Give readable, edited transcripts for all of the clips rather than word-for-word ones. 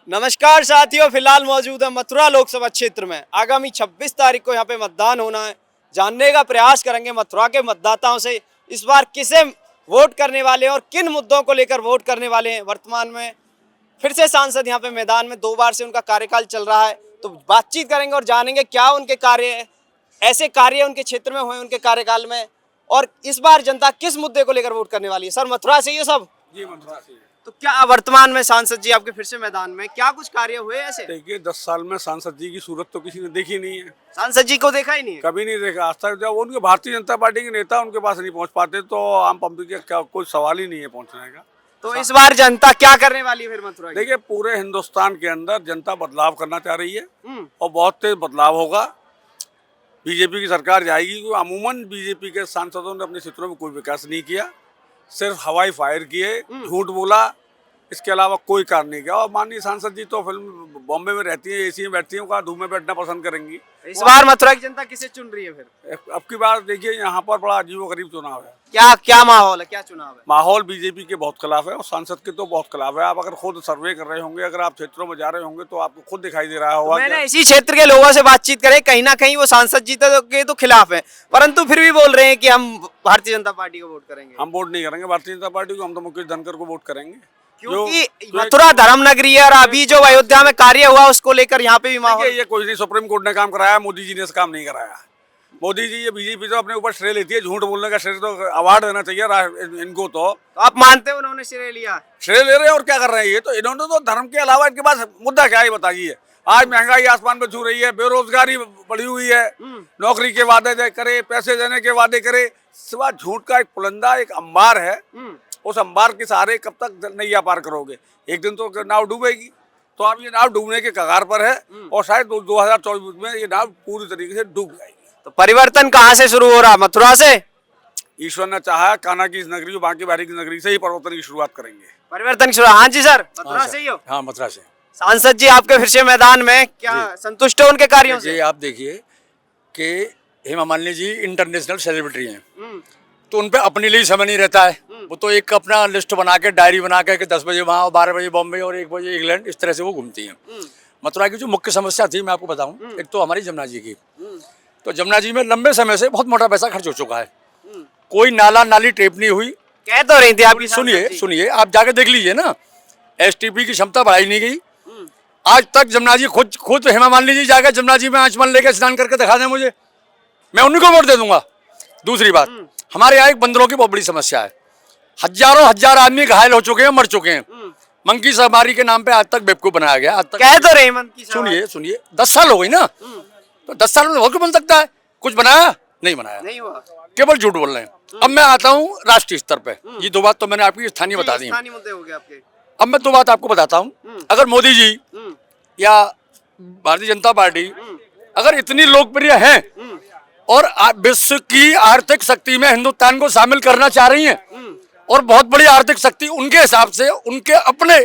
नमस्कार साथियों, फिलहाल मौजूद है मथुरा लोकसभा क्षेत्र में। आगामी 26 तारीख को यहाँ पे मतदान होना है। जानने का प्रयास करेंगे मथुरा के मतदाताओं से इस बार किसे वोट करने वाले हैं और किन मुद्दों को लेकर वोट करने वाले हैं। वर्तमान में फिर से सांसद यहाँ पे मैदान में 2 बार से उनका कार्यकाल चल रहा है, तो बातचीत करेंगे और जानेंगे क्या उनके कार्य, ऐसे कार्य उनके क्षेत्र में हुए उनके कार्यकाल में, और इस बार जनता किस मुद्दे को लेकर वोट करने वाली है। सर, मथुरा से ये सब जी मथुरा से। तो क्या वर्तमान में सांसद जी आपके फिर से मैदान में क्या कुछ कार्य हुए ऐसे? देखिए 10 साल में सांसद जी की सूरत तो किसी ने देखी नहीं है, सांसद जी को देखा ही नहीं है। कभी नहीं देखा आज तक। जब उनके भारतीय जनता पार्टी के नेता उनके पास नहीं पहुंच पाते तो आम पब्लिक का क्या कोई सवाल ही नहीं है पहुंचने का। तो इस बार जनता क्या करने वाली है फिर मथुरा की? देखिए पूरे हिंदुस्तान के अंदर जनता बदलाव करना चाह रही है और बहुत तेज बदलाव होगा। बीजेपी की सरकार जाएगी क्योंकि अमूमन बीजेपी के सांसदों ने अपने क्षेत्रों में कोई विकास नहीं किया, सिर्फ हवाई फायर किए, झूठ बोला, इसके अलावा कोई कार्य नहीं किया। और माननीय सांसद जी तो फिल्म बॉम्बे में रहती है, एसी में बैठती है, धूप में बैठना पसंद करेंगी। इस बार मथुरा की जनता किसे चुन रही है फिर? अब की बार देखिए यहाँ पर बड़ा अजीबोगरीब चुनाव है। क्या क्या माहौल है, क्या चुनाव है? माहौल बीजेपी के बहुत खिलाफ है और सांसद के तो बहुत खिलाफ है। आप अगर खुद सर्वे कर रहे होंगे, अगर आप क्षेत्रों में जा रहे होंगे तो आपको खुद दिखाई दे रहा होगा। मैंने इसी क्षेत्र के लोगों से बातचीत करे, कहीं ना कहीं वो सांसद जी के तो खिलाफ है, परंतु फिर भी बोल रहे हैं कि हम भारतीय जनता पार्टी को वोट करेंगे। हम वोट नहीं करेंगे भारतीय जनता पार्टी को, हम तो मुकेश धनखड़ को वोट करेंगे क्योंकि मथुरा धर्म नगरी है और अभी जो अयोध्या में कार्य हुआ उसको लेकर यहाँ पे भी माहौल। ये कोई नहीं, सुप्रीम कोर्ट ने काम कराया, मोदी जी ने काम नहीं कराया। मोदी जी, ये बीजेपी तो अपने ऊपर श्रेय लेती है, झूठ बोलने का श्रेय तो अवार्ड देना चाहिए इनको। तो आप मानते हो उन्होंने श्रेय लिया? श्रेय ले रहे हैं और क्या कर रहे हैं ये तो। इन्होंने तो धर्म के अलावा इनके पास मुद्दा क्या है बताइए। आज महंगाई आसमान पे छू रही है, बेरोजगारी बढ़ी हुई है, नौकरी के वादे करे, पैसे देने के वादे करे, सिवा झूठ का एक पुलंदा, एक अंबार है। उस अंबार के सहारे कब तक नैया पार करोगे? एक दिन तो नाव डूबेगी। तो अब ये नाव डूबने के कगार पर है और शायद 2024 में ये नाव पूरी तरीके से डूब जाएगी। तो परिवर्तन कहाँ से शुरू हो रहा? मथुरा से? ईश्वर ने चाहा कान्हा की इस नगरी, बांके बिहारी की नगरी से ही परिवर्तन की शुरुआत करेंगे। परिवर्तन की शुरुआत? हाँ जी सर, मथुरा से ही हो? हाँ मथुरा से। सांसद जी आपके फिर से मैदान में, क्या संतुष्ट हो उनके कार्यों से? आप देखिए कि हेमा मालिनी जी इंटरनेशनल सेलिब्रिटी हैं, तो उन पे अपने लिए समय नहीं रहता है। वो तो एक अपना लिस्ट बना के, डायरी बना के 10 बजे वहाँ, 12 बजे बॉम्बे और 1 बजे इंग्लैंड, इस तरह से वो घूमती हैं। मथुरा की जो मुख्य समस्या थी मैं आपको बताऊं, एक तो हमारी जमुना जी की। तो जमुना जी में लंबे समय से बहुत मोटा पैसा खर्च हो चुका है, कोई नाला नाली टेप नहीं हुई। कह तो रही थी आपकी, सुनिए आप जाके देख लीजिए ना, STP की क्षमता बढ़ाई नहीं गई आज तक। जमुना जी खुद हेमा मालिनी जी जाकर जमुना जी में आचमन लेकर स्नान करके दिखा दें मुझे, मैं उन्हीं को वोट दे दूंगा। दूसरी बात, हमारे यहाँ एक बंदरों की बहुत बड़ी समस्या है। हजार आदमी घायल हो चुके हैं, मर चुके हैं। मंकी सवारी के नाम पे आज तक बेवकूफ बनाया गया। आज तक कह तो रहे मंकी सवारी। सुनिए 10 साल हो गई ना, तो 10 साल में बहुत कुछ बन सकता है। कुछ बनाया नहीं बनाया, नहीं हुआ, केवल झूठ बोल रहे हैं। अब मैं आता हूँ राष्ट्रीय स्तर पे। ये 2 बात तो मैंने आपकी स्थानीय बता दी। अब मैं 2 बात आपको बताता हूँ। अगर मोदी जी या भारतीय जनता पार्टी अगर इतनी लोकप्रिय है और विश्व की आर्थिक शक्ति में हिंदुस्तान को शामिल करना चाह रही हैं और बहुत बड़ी आर्थिक शक्ति उनके हिसाब से, उनके अपने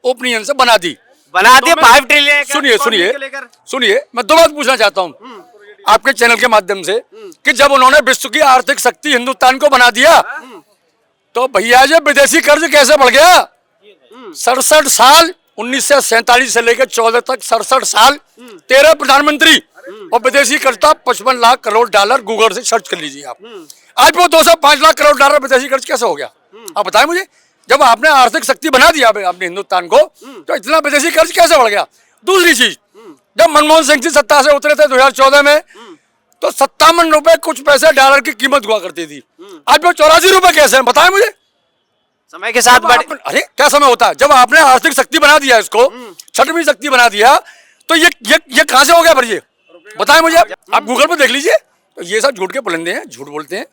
ओपिनियन से बना दी 5 ट्रिलियन। सुनिए मैं 2 बात पूछना चाहता हूँ आपके चैनल के माध्यम से कि जब उन्होंने विश्व की आर्थिक शक्ति हिंदुस्तान को बना दिया तो भैया जी विदेशी कर्ज कैसे बढ़ गया? 67 साल, 1947 से लेकर 14 तक 67 साल, 13 प्रधानमंत्री और विदेशी कर्ज था 55 लाख करोड़ डॉलर। गूगल से सर्च कर लीजिए आप। आज वो 205 लाख करोड़ डॉलर विदेशी कर्ज कैसे हो गया? आप बताएं मुझे। जब आपने आर्थिक शक्ति बना दिया आपने हिंदुस्तान को, तो इतना विदेशी कर्ज कैसे बढ़ गया? दूसरी चीज, जब मनमोहन सिंह जी सत्ता से उतरे थे 2014 में, तो 57 रुपए कुछ पैसे डॉलर की कीमत हुआ करती थी। आज वो 84 रुपए कैसे हैं? बताएं मुझे। समय के साथ अरे क्या समय होता है? जब आपने आर्थिक शक्ति बना दिया, इसको 6वीं शक्ति बना दिया, तो ये कहां से हो गया? पर ये बताएं मुझे। आप गूगल पे देख लीजिए। तो ये सब झूठ के पुलंदे हैं, झूठ बोलते हैं।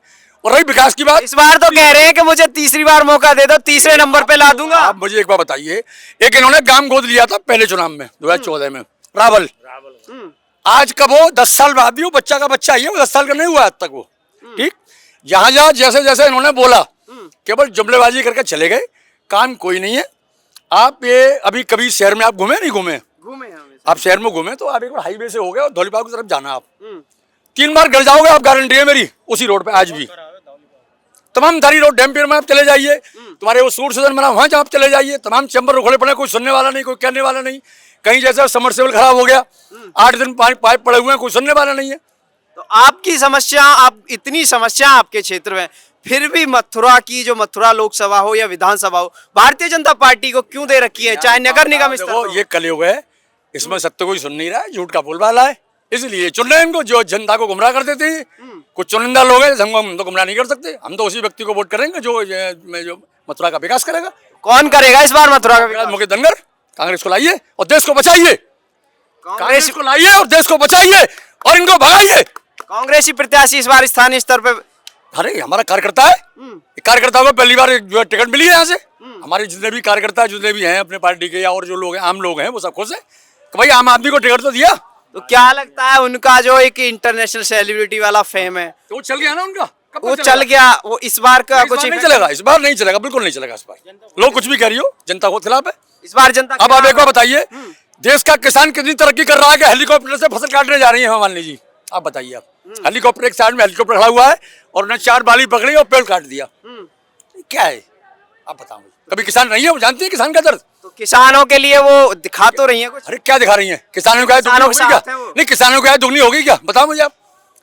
और रही विकास की बात, इस बार तो कह रहे हैं कि मुझे तीसरी बार मौका दे दो, तीसरे नंबर पे ला दूंगा। आप मुझे एक बार बताइए, एक इन्होंने गांव गोद लिया था पहले चुनाव में 2014 में, रावल। आज कब वो 10 साल बाद भी वो बच्चा का बच्चा ही है, वो 10 साल का नहीं हुआ आज तक वो। ठीक, जहां जैसे जैसे इन्होंने बोला केवल जुमलेबाजी करके चले गए, काम कोई नहीं है। आप ये अभी कभी शहर में आप घूमे नहीं घूमे? आप शहर में घूमे तो आप एक बार हाईवे से हो गए और धौलीबाग की तरफ जाना, आप 3 बार गिर जाओगे आप, गारंटी है मेरी, उसी रोड पे आज भी। तमाम धारी रोड डैम्पियर में आप चले जाइए, तुम्हारे वो सूट सदन बना वहां आप चले जाइए, तमाम चैम्बर खोले पड़े, कोई सुनने वाला नहीं, कोई कहने वाला नहीं। कहीं जैसे समरसेबल खराब हो गया, 8 दिन पाइप पड़े हुए हैं, कोई सुनने वाला नहीं है। तो आपकी समस्या, आप इतनी समस्या आपके क्षेत्र में, फिर भी मथुरा की जो मथुरा लोकसभा हो या विधानसभा हो, भारतीय जनता पार्टी को क्यों दे रखी है, चाहे नगर निगम स्तर देखो पर हो? ये कलयुग है, इसमें सत्य कोई सुन नहीं रहा है, झूठ का बोलबाला है, इसलिए चुन रहे हैं इनको जो जनता को गुमराह कर देते हैं। कुछ चुनिंदा लोग हैं, हम तो गुमराह नहीं कर सकते, हम तो उसी व्यक्ति को वोट करेंगे जो मथुरा का विकास करेगा। कौन करेगा इस बार मथुरा का विकास? मुकेश धनगर, कांग्रेस को लाइए और देश को बचाइए, कांग्रेस को लाइए और देश को बचाइए और इनको भगाइए। कांग्रेसी प्रत्याशी इस बार स्थानीय स्तर पे? अरे हमारा कार्यकर्ता है, कार्यकर्ताओं को पहली बार जो है टिकट मिली है यहाँ से। हमारे जितने भी कार्यकर्ता जितने भी हैं अपने पार्टी के या और जो लोग हैं आम लोग हैं वो सब खुश है कि भाई आम आदमी को टिकट तो दिया। तो क्या लगता है उनका जो एक इंटरनेशनल सेलिब्रिटी वाला फेम है तो वो चल गया ना उनका, वो चल गया, वो इस बार का इस कुछ बार नहीं चलेगा, इस बार नहीं चलेगा, बिल्कुल नहीं चलेगा इस बार। लोग कुछ भी कह रही हो, जनता को खिलाफ है। इस बार जनता अब आप एक बार बताइए, देश का किसान कितनी तरक्की कर रहा है कि हेलीकॉप्टर से फसल काटने जा रही है मान लीजिए, आप बताइए। आप हेलीकॉप्टर एक साइड में हेलीकॉप्टर खड़ा हुआ है और उन्होंने 4 बाली पकड़ी और पेड़ काट दिया, क्या है आप बताओ। कभी किसान नहीं है, वो जानती है किसान का दर्द। तो किसानों के लिए वो दिखा तो रही है कुछ? अरे क्या दिखा रही है, किसानों को आय दुगनी हो गई क्या? नहीं, किसानों को आय दुगनी हो गई क्या, बताओ मुझे आप।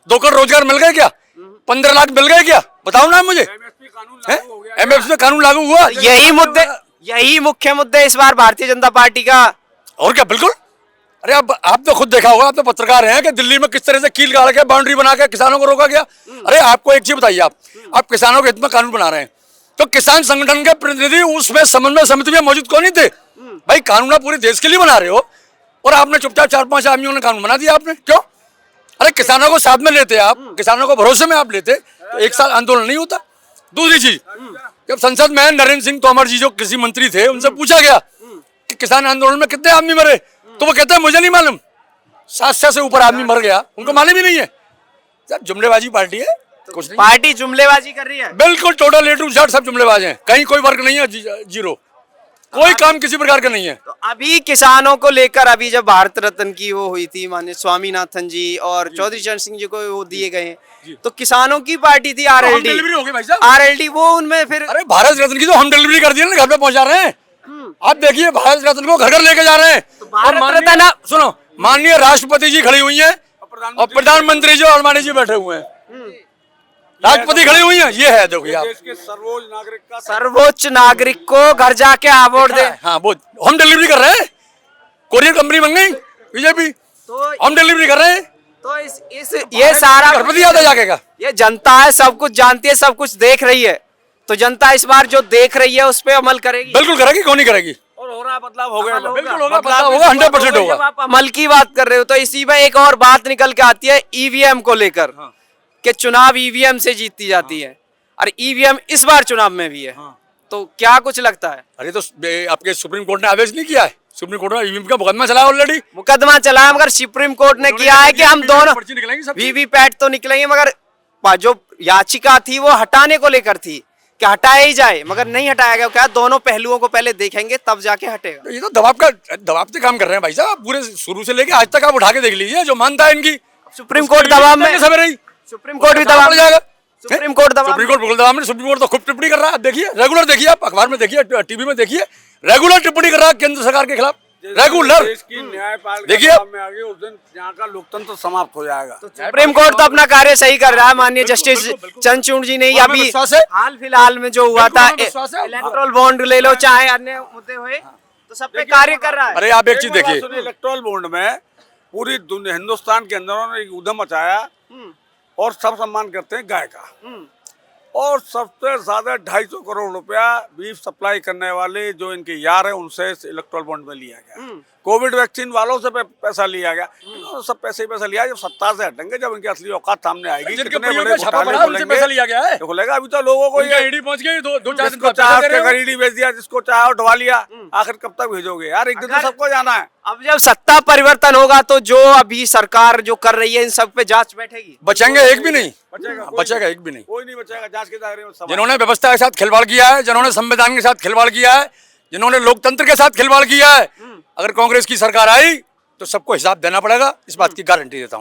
2 करोड़ रोजगार मिल गए क्या, 15 लाख मिल गए क्या, बताओ ना मुझे। MSP पे कानून लागू हुआ, यही मुख्य मुद्दे इस बार भारतीय जनता पार्टी का। और क्या, बिल्कुल। अरे आप तो खुद देखा होगा, आप तो पत्रकार हैं कि दिल्ली में किस तरह से कील गाड़ के बाउंड्री बना के किसानों को रोका गया। अरे आपको एक चीज बताइए, आप किसानों के हित में कानून बना रहे हैं तो किसान संगठन के प्रतिनिधि उसमें समन्वय समिति में मौजूद क्यों नहीं थे? भाई कानून आप पूरे देश के लिए बना रहे हो और आपने चुपचाप 4-5 आदमियों ने कानून बना दिया आपने, क्यों? अरे किसानों को साथ में लेते आप, किसानों को भरोसे में आप लेते तो 1 साल आंदोलन नहीं होता। दूसरी चीज, जब संसद में नरेंद्र सिंह तोमर जी जो कृषि मंत्री थे उनसे पूछा गया कि किसान आंदोलन में कितने आदमी मरे, तो वो कहते हैं मुझे नहीं मालूम, 700 से ऊपर आदमी मर गया, उनको मालूम ही नहीं है। सर जुमलेबाजी पार्टी है, कुछ नहीं। पार्टी जुमलेबाजी कर रही है, बिल्कुल टोटल A to Z सब जुमलेबाज हैं, कहीं कोई वर्क नहीं है, जीरो, कोई काम किसी प्रकार का नहीं है। तो अभी किसानों को लेकर, अभी जब भारत रत्न की वो हुई थी माननीय स्वामीनाथन जी और चौधरी चरण सिंह जी को वो दिए गए, तो किसानों की पार्टी थी RLD, डिलीवरी हो गई भाई साहब, RLD वो उनमें फिर। अरे भारत रत्न की तो हम डिलीवरी कर दिए ना, घर पे पहुंचा रहे हैं। आप देखिए भारत रत्न को घर घर लेके जा रहे हैं। भारत रत्न, सुनो, माननीय राष्ट्रपति जी खड़ी हुई हैं और प्रधानमंत्री जी और अडवाणी जी बैठे हुए हैं, राष्ट्रपति खड़ी हुई हैं, ये है देखिए आप। देश के सर्वोच्च नागरिक को घर जाके अवार्ड दे। हाँ वो हम डिलीवरी कर रहे हैं, कोरियर कंपनी बन गई बीजेपी, तो हम डिलीवरी कर रहे हैं। तो ये सारा घर पर दिया था जाके का, ये जनता है, सब कुछ जानती है, सब कुछ देख रही है, तो जनता इस बार जो देख रही है उस पर अमल करेगी। बिल्कुल करेगी, क्यों नहीं करेगी। और हो रहा बदलाव हो गया, बिल्कुल होगा, बदलाव होगा, 100% होगा। जब आप अमल की बात कर रहे हो तो इसी में एक और बात निकल के आती है EVM को लेकर, कि चुनाव EVM से जीती जाती है, और EVM इस बार चुनाव में भी है, तो क्या कुछ लगता है? अरे तो आपके सुप्रीम कोर्ट ने आदेश नहीं किया है, सुप्रीम कोर्ट में EVM का मुकदमा चला ऑलरेडी, मुकदमा चला है, मगर सुप्रीम कोर्ट ने किया है कि हम दोनों VVPAT तो निकलेंगे, मगर जो याचिका थी वो हटाने को लेकर थी कि हटाया ही जाए, मगर नहीं हटाया गया। क्या दोनों पहलुओं को पहले देखेंगे तब जाके हटेगा? ये तो दबाव से काम कर रहे हैं भाई साहब, पूरे शुरू से लेके आज तक आप उठा के देख लीजिए, जो मानता है इनकी सुप्रीम कोर्ट दबाव में, सुप्रीम कोर्ट भी दबाव जाएगा, सुप्रीम कोर्ट दबाव बिल्कुल दबाव में। सुप्रीम कोर्ट तो खूब टिप्पणी कर रहा है, आप देखिए, रेगुलर देखिए, आप अखबार में देखिए, टीवी में देखिए, रेगुलर टिप्पणी कर रहा है केंद्र सरकार के खिलाफ, रेगुलर। देश की न्यायपालिका देखिए में आगे उस दिन यहाँ का लोकतंत्र समाप्त हो जाएगा। सुप्रीम कोर्ट तो अपना कार्य सही कर रहा है। माननीय जस्टिस चंद्रचूड़ जी ने अभी हाल फिलहाल में जो हुआ था, इलेक्टोरल बॉन्ड ले लो चाहे अन्य मुद्दे हुए, तो सब पे कार्य कर रहा है। अरे आप एक चीज देखिए, इलेक्टोरल बॉन्ड में पूरी दुनिया हिंदुस्तान के अंदर उन्होंने एक उद्यम मचाया और सब सम्मान करते हैं गाय का, और सबसे ज्यादा 250 करोड़ रुपया बीफ सप्लाई करने वाले जो इनके यार हैं उनसे इलेक्ट्रल बॉन्ड में लिया गया। कोविड वैक्सीन वालों से पैसा लिया गया, सब पैसे ही पैसा लिया। जब सत्ता से हटेंगे, जब इनकी असली औकात सामने आएगी, कितने बड़े घोटाले पैसा लिया गया है, खुलेगा। अभी तो लोगों को ईडी पहुंच गई, दो चार जिसको चाहे ईडी भेज दिया, जिसको चाहे उठवा लिया, आखिर कब तक भेजोगे यार? एक दिन तो सबको जाना है। अब जब सत्ता परिवर्तन होगा तो जो अभी सरकार जो कर रही है इन सब पे जांच बैठेगी। बचेंगे एक भी नहीं, बचेगा एक भी नहीं, कोई नहीं बचेगा जांच के दायरे में। जिन्होंने व्यवस्था के साथ खिलवाड़ किया है, जिन्होंने संविधान के साथ खिलवाड़ किया है, जिन्होंने लोकतंत्र के साथ खिलवाड़ किया है, अगर कांग्रेस की सरकार आई तो सबको हिसाब देना पड़ेगा, इस बात की गारंटी देता हूं।